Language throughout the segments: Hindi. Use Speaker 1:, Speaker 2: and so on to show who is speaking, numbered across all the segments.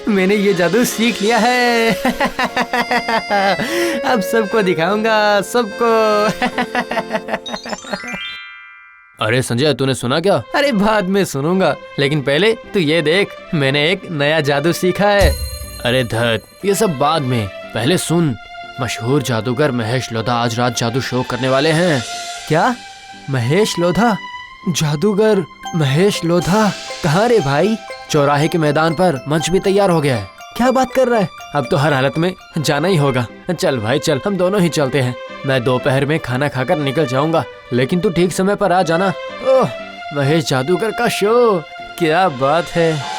Speaker 1: मैंने ये जादू सीख लिया है। अब सबको दिखाऊंगा, सबको।
Speaker 2: अरे संजय, तूने सुना क्या?
Speaker 1: अरे बाद में सुनूंगा, लेकिन पहले तू ये देख, मैंने एक नया जादू सीखा है।
Speaker 2: अरे धत, ये सब बाद में, पहले सुन। मशहूर जादूगर महेश लोधा आज रात जादू शो करने वाले हैं।
Speaker 1: क्या? महेश लोधा? जादूगर महेश लोधा कहाँ रे भाई?
Speaker 2: चौराहे के मैदान पर मंच भी तैयार हो गया है।
Speaker 1: क्या बात कर रहा है? अब तो हर हालत में जाना ही होगा। चल भाई चल, हम दोनों ही चलते हैं। मैं दोपहर में खाना खाकर निकल जाऊंगा, लेकिन तू ठीक समय पर आ जाना। ओह, महेश जादूगर का शो, क्या बात है।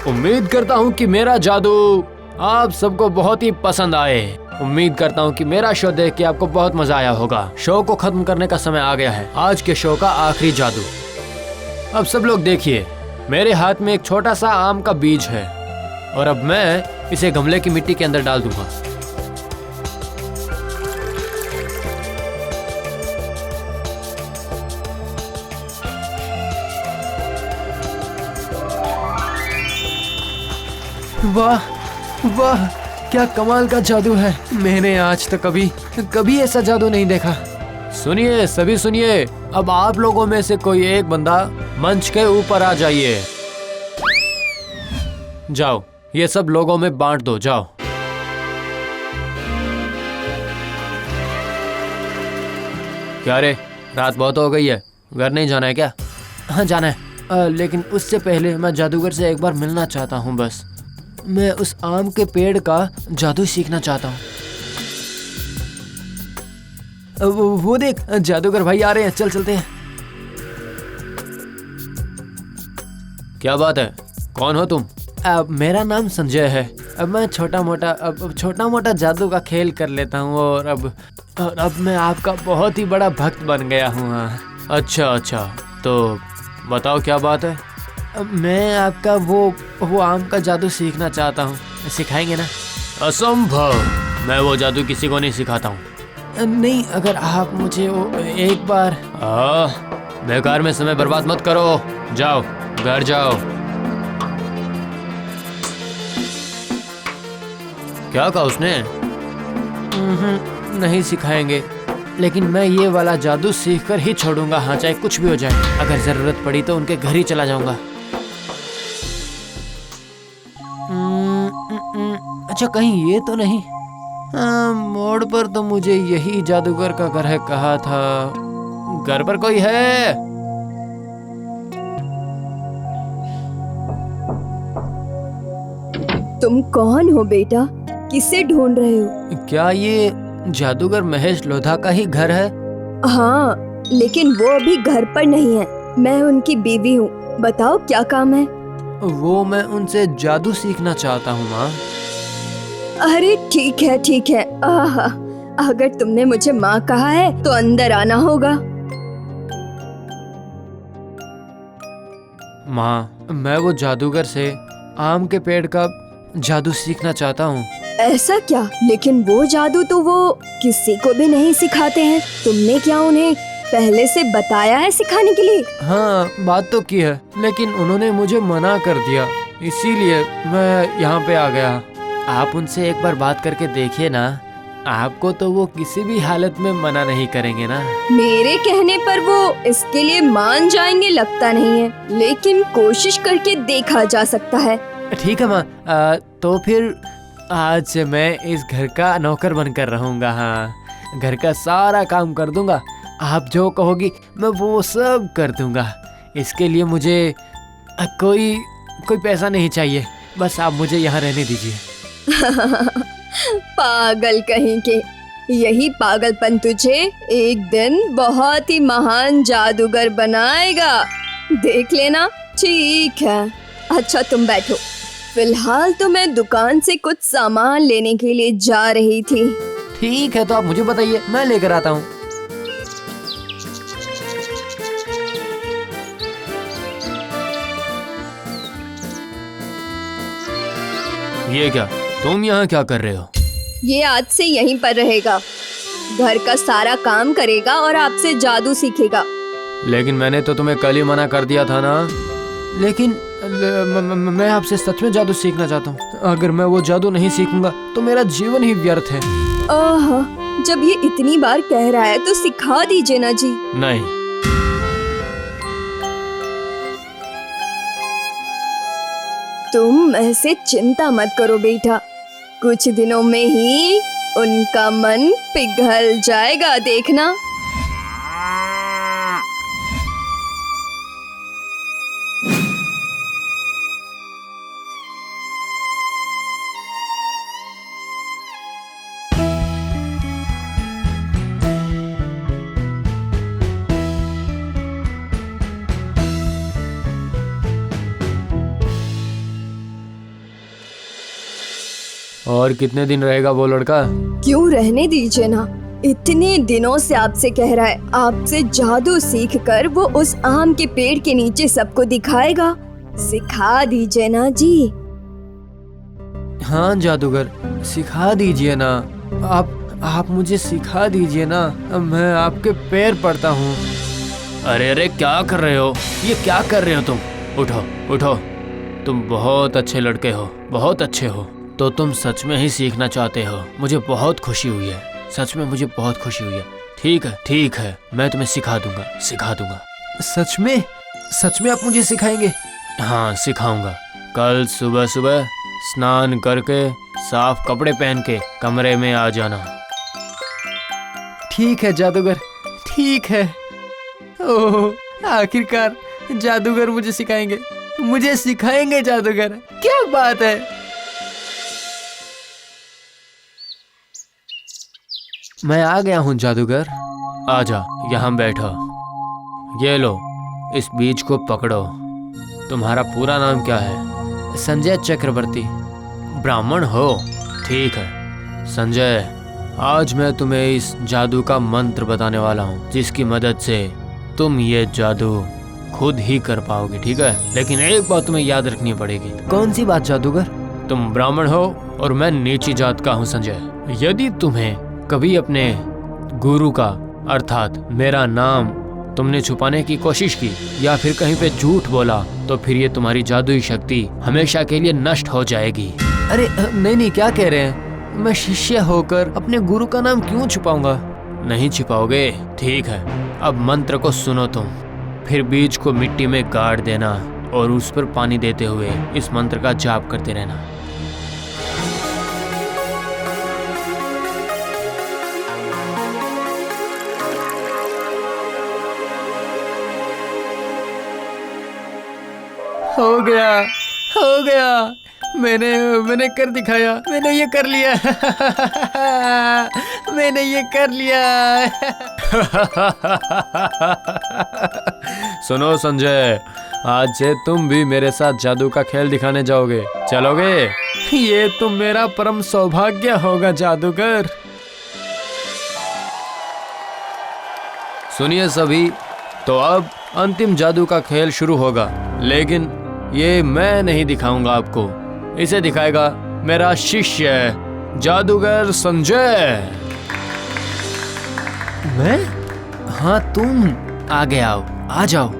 Speaker 2: उम्मीद करता हूँ कि मेरा जादू आप सबको बहुत ही पसंद आए। उम्मीद करता हूँ कि मेरा शो देख के आपको बहुत मजा आया होगा। शो को खत्म करने का समय आ गया है। आज के शो का आखिरी जादू। अब सब लोग देखिए, मेरे हाथ में एक छोटा सा आम का बीज है और अब मैं इसे गमले की मिट्टी के अंदर डाल दूंगा।
Speaker 1: वाह वाह, क्या कमाल का जादू है। मैंने आज तक कभी ऐसा जादू नहीं देखा।
Speaker 2: सुनिए, सभी सुनिए, अब आप लोगों में से कोई एक बंदा मंच के ऊपर आ जाइए। जाओ, ये सब लोगों में बांट दो, जाओ। क्या रे, रात बहुत हो गई है, घर नहीं जाना है क्या?
Speaker 1: हाँ जाना है, लेकिन उससे पहले मैं जादूगर से एक बार मिलना चाहता हूँ। बस मैं उस आम के पेड़ का जादू सीखना चाहता हूँ। वो देख, जादूगर भाई आ रहे हैं, चल चलते हैं।
Speaker 2: क्या बात है, कौन हो तुम?
Speaker 1: मेरा नाम संजय है। अब मैं छोटा मोटा जादू का खेल कर लेता हूँ और अब मैं आपका बहुत ही बड़ा भक्त बन गया हूँ।
Speaker 2: अच्छा, तो बताओ क्या बात है?
Speaker 1: मैं आपका वो आम का जादू सीखना चाहता हूँ, सिखाएंगे ना?
Speaker 2: असंभव, मैं वो जादू किसी को नहीं सिखाता हूँ।
Speaker 1: नहीं, अगर आप मुझे वो एक बार।
Speaker 2: बेकार में समय बर्बाद मत करो, जाओ घर जाओ। क्या कहा उसने?
Speaker 1: नहीं सिखाएंगे, लेकिन मैं ये वाला जादू सीख कर ही छोड़ूंगा। हाँ, चाहे कुछ भी हो जाए। अगर जरूरत पड़ी तो उनके घर ही चला जाऊंगा। अच्छा, कहीं ये तो नहीं? मोड़ पर तो मुझे यही जादूगर का घर है कहा था। घर पर कोई है?
Speaker 3: तुम कौन हो बेटा? किसे ढूंढ रहे हो?
Speaker 1: क्या ये जादूगर महेश लोधा का ही घर है?
Speaker 3: हाँ, लेकिन वो अभी घर पर नहीं है। मैं उनकी बीवी हूँ। बताओ क्या काम है?
Speaker 1: वो मैं उनसे जादू सीखना चाहता हूँ माँ।
Speaker 3: अरे ठीक है। अगर तुमने मुझे माँ कहा है तो अंदर आना होगा।
Speaker 1: माँ, मैं वो जादूगर से आम के पेड़ का जादू सीखना चाहता हूँ।
Speaker 3: ऐसा क्या? लेकिन वो जादू तो वो किसी को भी नहीं सिखाते हैं। तुमने क्या उन्हें पहले से बताया है सिखाने के लिए?
Speaker 1: हाँ, बात तो की है, लेकिन उन्होंने मुझे मना कर दिया, इसीलिए मैं यहाँ पे आ गया। आप उनसे एक बार बात करके देखिए ना, आपको तो वो किसी भी हालत में मना नहीं करेंगे ना।
Speaker 3: मेरे कहने पर वो इसके लिए मान जाएंगे लगता नहीं है, लेकिन कोशिश करके देखा जा सकता है।
Speaker 1: ठीक है माँ, तो फिर आज से मैं इस घर का नौकर बनकर रहूंगा। हाँ, घर का सारा काम कर दूंगा। आप जो कहोगी मैं वो सब कर दूंगा। इसके लिए मुझे कोई पैसा नहीं चाहिए, बस आप मुझे यहाँ रहने दीजिए।
Speaker 3: पागल कहीं के, यही पागलपन तुझे एक दिन बहुत ही महान जादूगर बनाएगा। देख लेना, ठीक है, अच्छा तुम बैठो। फिलहाल तो मैं दुकान से कुछ सामान लेने के लिए जा रही थी।
Speaker 1: ठीक है, तो आप मुझे बताइए, मैं लेकर आता हूँ।
Speaker 2: ये क्या, तुम यहाँ क्या कर रहे हो?
Speaker 3: ये आज से यहीं पर रहेगा, घर का सारा काम करेगा और आपसे जादू सीखेगा।
Speaker 2: लेकिन मैंने तो तुम्हें कल ही मना कर दिया था ना।
Speaker 1: लेकिन मैं आपसे सच में जादू सीखना चाहता हूँ। अगर मैं वो जादू नहीं सीखूंगा तो मेरा जीवन ही व्यर्थ है।
Speaker 3: आहा, जब ये इतनी बार कह रहा है तो सिखा दीजिए ना जी।
Speaker 2: नहीं,
Speaker 3: तुम ऐसे चिंता मत करो बेटा, कुछ दिनों में ही उनका मन पिघल जाएगा, देखना।
Speaker 2: और कितने दिन रहेगा वो लड़का?
Speaker 3: क्यों रहने दीजिए ना, इतने दिनों से आपसे कह रहा है, आपसे जादू सीख कर वो उस आम के पेड़ के नीचे सबको दिखाएगा। सिखा दीजिए ना जी।
Speaker 1: हाँ जादूगर, सिखा दीजिए ना। आप मुझे सिखा दीजिए ना, मैं आपके पैर पड़ता हूँ।
Speaker 2: अरे अरे, क्या कर रहे हो? ये क्या कर रहे हो तुम? उठो उठो, तुम बहुत अच्छे लड़के हो, बहुत अच्छे हो। तो तुम सच में ही सीखना चाहते हो? मुझे बहुत खुशी हुई है, सच में मुझे बहुत खुशी हुई है। ठीक है, मैं तुम्हें सिखा दूंगा।
Speaker 1: सच में आप मुझे सिखाएंगे?
Speaker 2: हाँ, सिखाऊंगा। कल सुबह सुबह स्नान करके साफ कपड़े पहन के कमरे में आ जाना।
Speaker 1: ठीक है जादूगर, ठीक है। ओह, आखिरकार जादूगर मुझे सिखाएंगे जादूगर, क्या बात है। मैं आ गया हूँ जादूगर।
Speaker 2: आजा, यहाँ बैठो। ये लो, इस बीज को पकड़ो। तुम्हारा पूरा नाम क्या है?
Speaker 1: संजय चक्रवर्ती।
Speaker 2: ब्राह्मण हो? ठीक है संजय, आज मैं तुम्हें इस जादू का मंत्र बताने वाला हूँ, जिसकी मदद से तुम ये जादू खुद ही कर पाओगे, ठीक है? लेकिन एक बात तुम्हें याद रखनी पड़ेगी।
Speaker 1: कौन सी बात जादूगर?
Speaker 2: तुम ब्राह्मण हो और मैं नीची जात का हूँ संजय। यदि तुम्हें कभी अपने गुरु का अर्थात मेरा नाम तुमने छुपाने की कोशिश की या फिर कहीं पे झूठ बोला, तो फिर ये तुम्हारी जादुई शक्ति हमेशा के लिए नष्ट हो जाएगी।
Speaker 1: अरे नहीं, क्या कह रहे हैं? मैं शिष्य होकर अपने गुरु का नाम क्यों छुपाऊंगा?
Speaker 2: नहीं छिपाओगे? ठीक है, अब मंत्र को सुनो तुम। फिर बीज को मिट्टी में गाड़ देना और उस पर पानी देते हुए इस मंत्र का जाप करते रहना।
Speaker 1: हो गया, मैंने कर दिखाया, मैंने ये कर लिया। मैंने ये कर लिया।
Speaker 2: सुनो संजय, आज से तुम भी मेरे साथ जादू का खेल दिखाने जाओगे, चलोगे?
Speaker 1: ये तो मेरा परम सौभाग्य होगा जादूगर।
Speaker 2: सुनिए सभी, तो अब अंतिम जादू का खेल शुरू होगा, लेकिन ये मैं नहीं दिखाऊंगा आपको, इसे दिखाएगा मेरा शिष्य जादूगर संजय।
Speaker 1: मैं? हाँ तुम आगे आओ, आ जाओ।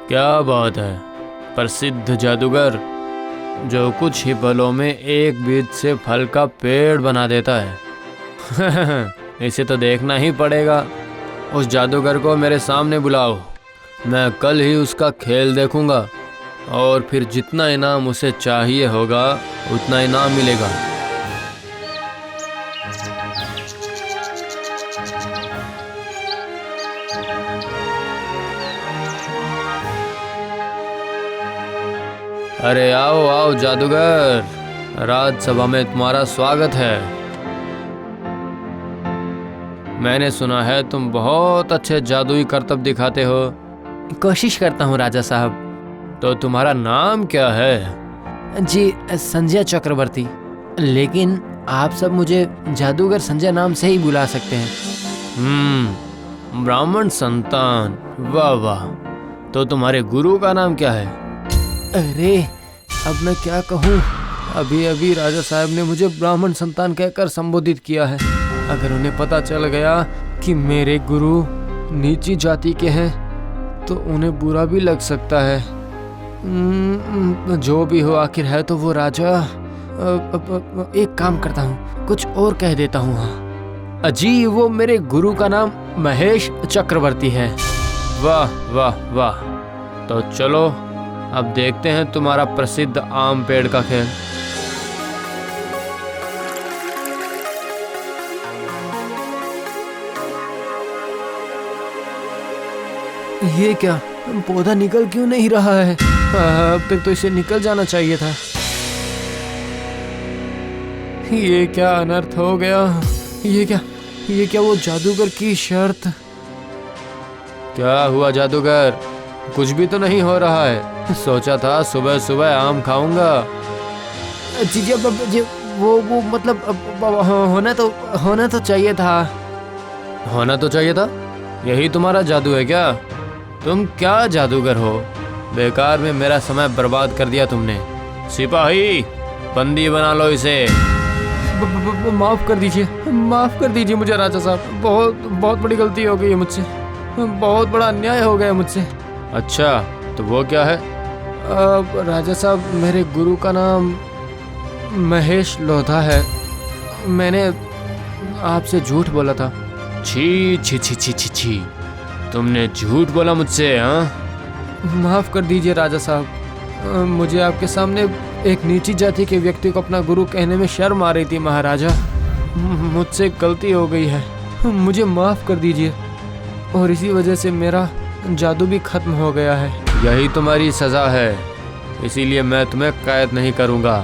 Speaker 2: क्या बात है, प्रसिद्ध जादूगर जो कुछ ही पलों में एक बीज से फल का पेड़ बना देता है। इसे तो देखना ही पड़ेगा। उस जादूगर को मेरे सामने बुलाओ। मैं कल ही उसका खेल देखूंगा और फिर जितना इनाम उसे चाहिए होगा उतना इनाम मिलेगा। अरे आओ आओ जादूगर, राजसभा में तुम्हारा स्वागत है। मैंने सुना है तुम बहुत अच्छे जादुई करतब दिखाते हो।
Speaker 1: कोशिश करता हूँ राजा साहब।
Speaker 2: तो तुम्हारा नाम क्या है?
Speaker 1: जी संजय चक्रवर्ती, लेकिन आप सब मुझे जादूगर संजय नाम से ही बुला सकते हैं।
Speaker 2: ब्राह्मण संतान, वाह वाह। तो तुम्हारे गुरु का नाम क्या है?
Speaker 1: अरे अब मैं क्या कहूँ, अभी अभी राजा साहब ने मुझे ब्राह्मण संतान कहकर संबोधित किया है। अगर उन्हें पता चल गया कि मेरे गुरु नीची जाति के हैं तो उन्हें बुरा भी लग सकता है। जो भी हो, आखिर है तो वो राजा। एक काम करता हूँ, कुछ और कह देता हूँ। हाँ
Speaker 2: अजी, वो मेरे गुरु का नाम महेश चक्रवर्ती है। वाह वाह वाह। तो चलो अब देखते हैं तुम्हारा प्रसिद्ध आम पेड़ का खेल।
Speaker 1: ये क्या, पौधा निकल क्यों नहीं रहा है? अब तक तो इसे निकल जाना चाहिए था। ये क्या अनर्थ हो गया? ये क्या वो जादूगर की शर्त?
Speaker 2: क्या हुआ जादूगर, कुछ भी तो नहीं हो रहा है? सोचा था सुबह सुबह आम खाऊंगा।
Speaker 1: जी वो मतलब होना तो चाहिए था।
Speaker 2: होना तो चाहिए था? यही तुम्हारा जादू है क्या? तुम क्या जादूगर हो? बेकार में मेरा समय बर्बाद कर दिया तुमने। सिपाही, बंदी बना लो इसे।
Speaker 1: माफ कर दीजिए मुझे राजा साहब। बहुत बड़ी गलती हो गई है मुझसे। बहुत बड़ा अन्याय हो गया मुझसे।
Speaker 2: अच्छा, तो वो क्या है?
Speaker 1: राजा साहब, मेरे गुरु का नाम महेश लोधा है। मैंने आपसे झूठ बोला था।
Speaker 2: छी छी छी छी छी छी, तुमने झूठ बोला मुझसे? हाँ,
Speaker 1: माफ कर दीजिए राजा साहब। मुझे आपके सामने एक नीची जाति के व्यक्ति को अपना गुरु कहने में शर्म आ रही थी महाराजा। मुझसे गलती हो गई है, मुझे माफ कर दीजिए। और इसी वजह से मेरा जादू भी खत्म हो गया है।
Speaker 2: यही तुम्हारी सजा है, इसीलिए मैं तुम्हें कैद नहीं करूँगा।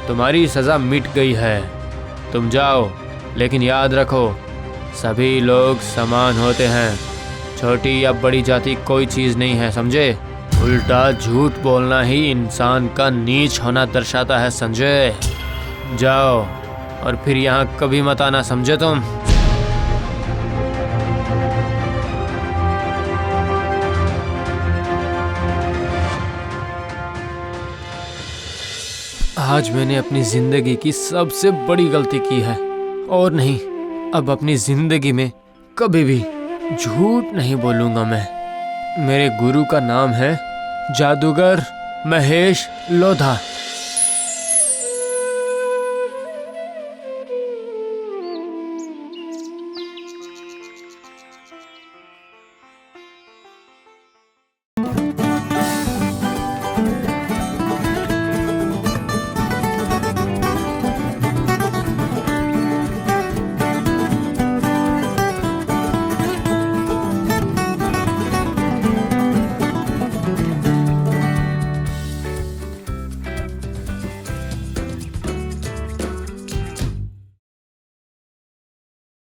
Speaker 2: तुम्हारी सजा मिट गई है, तुम जाओ। लेकिन याद रखो, सभी लोग समान होते हैं। छोटी या बड़ी जाति कोई चीज़ नहीं है, समझे? उल्टा झूठ बोलना ही इंसान का नीच होना दर्शाता है, संजय। जाओ और फिर यहाँ कभी मत आना, समझे तुम?
Speaker 1: आज मैंने अपनी जिंदगी की सबसे बड़ी गलती की है, और नहीं, अब अपनी जिंदगी में कभी भी झूठ नहीं बोलूंगा मैं। मेरे गुरु का नाम है जादूगर महेश लोधा।